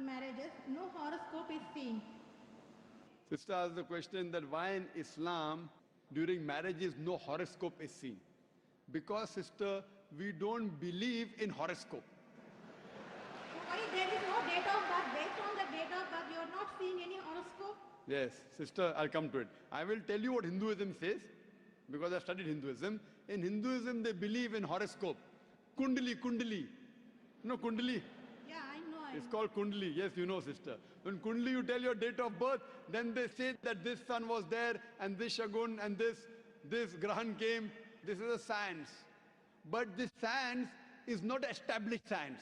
marriages, no horoscope is seen. Sister asked the question that why in Islam during marriages no horoscope is seen. Because, sister, we don't believe in horoscope. Why there is no date of birth? Based on the date of birth, you are not seeing any horoscope? Yes, sister, I'll come to it. I will tell you what Hinduism says, because I studied Hinduism. In Hinduism, they believe in horoscope. Kundali, kundali. You know kundali? Yeah, I know. It's called kundali. Yes, you know, sister. When kundali, you tell your date of birth, then they say that this sun was there, and this shagun, and this grahan came. This is a science. But this science is not established science.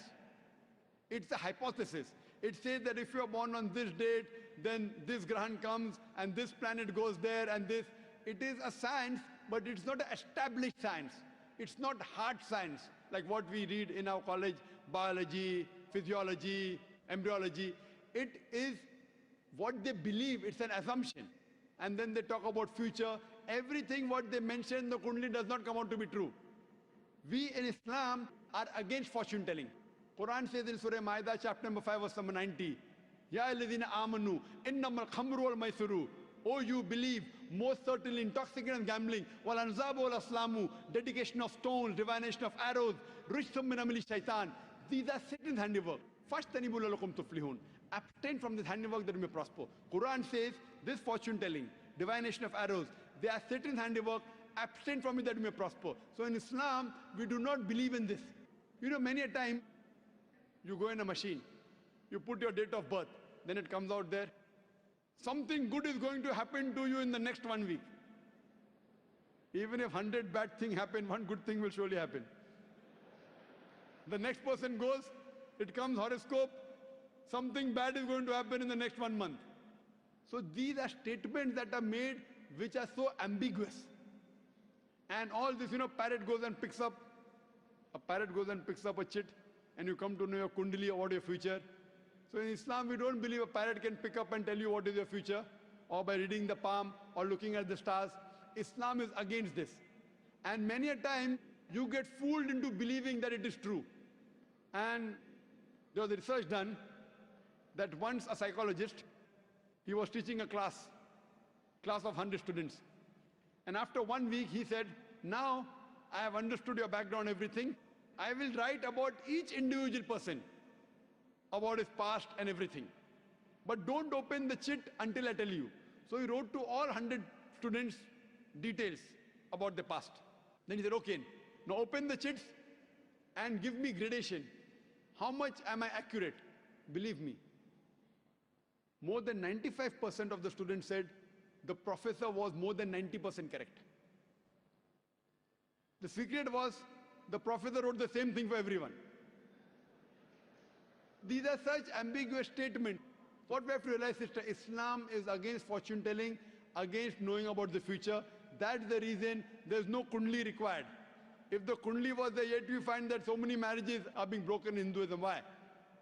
It's a hypothesis. It says that if you are born on this date, then this grahan comes, and this planet goes there, and this. It is a science, but it's not an established science. It's not hard science, like what we read in our college, biology, physiology, embryology. It is what they believe, it's an assumption. And then they talk about future. Everything what they mention in the Kundali does not come out to be true. We in Islam are against fortune telling. Quran says in Surah Ma'idah, chapter number 5, verse number 90, Ya alladhina amanu, innamal khamru wal maisuru. Oh, you believe, most certainly intoxicant and gambling, wal anzabu wal aslamu, dedication of stones, divination of arrows, rijsum min amali shaitan. These are Satan's handiwork. Fashtanibu lalakum tuflihun. Abstain from this handiwork that you may prosper. Quran says this fortune telling, divination of arrows, they are Satan's handiwork. Abstain from it that you may prosper. So in Islam, we do not believe in this. You know, many a time, you go in a machine, you put your date of birth, then it comes out there. Something good is going to happen to you in the next 1 week. Even if 100 bad things happen, one good thing will surely happen. The next person goes, it comes horoscope, something bad is going to happen in the next 1 month. So these are statements that are made which are so ambiguous. And all this, you know, parrot goes and picks up a chit, and you come to know your kundali about your future. So in Islam, we don't believe a parrot can pick up and tell you what is your future, or by reading the palm, or looking at the stars. Islam is against this. And many a time, you get fooled into believing that it is true. And there was a research done that once a psychologist, he was teaching a class of 100 students. And after 1 week, he said, now I have understood your background, everything. I will write about each individual person, about his past and everything. But don't open the chit until I tell you. So he wrote to all 100 students details about the past. Then he said, okay, now open the chits and give me gradation. How much am I accurate? Believe me, more than 95% of the students said the professor was more than 90% correct. The secret was the professor wrote the same thing for everyone. These are such ambiguous statements. What we have to realize, sister, Islam is against fortune telling, against knowing about the future. That's the reason there's no kundli required. If the kundli was there, yet we find that so many marriages are being broken in Hinduism. Why?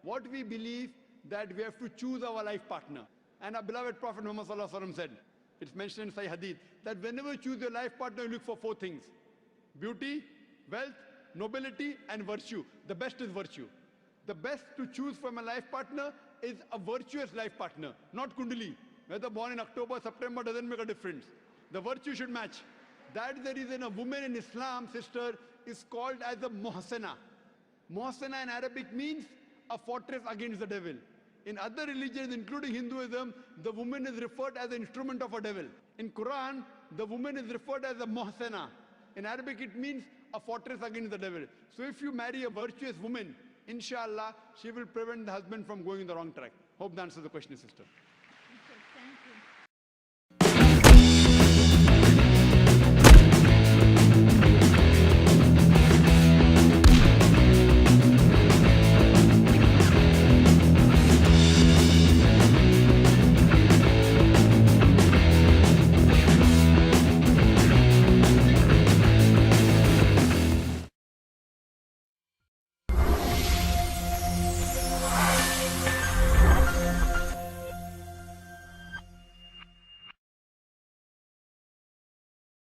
What we believe that we have to choose our life partner. And our beloved Prophet Muhammad Sallallahu Alaihi Wasallam said, it's mentioned in Sahih Hadith, that whenever you choose your life partner, you look for 4 things. Beauty, wealth, nobility, and virtue. The best is virtue. The best to choose from a life partner is a virtuous life partner, not kundali. Whether born in October, September doesn't make a difference. The virtue should match. That's the reason a woman in Islam, sister, is called as a muhsana. Muhsana in Arabic means a fortress against the devil. In other religions, including Hinduism, the woman is referred as an instrument of a devil. In Quran, the woman is referred as a muhsana. In Arabic, it means a fortress against the devil. So if you marry a virtuous woman, inshallah, she will prevent the husband from going in the wrong track. Hope that answers the question, sister.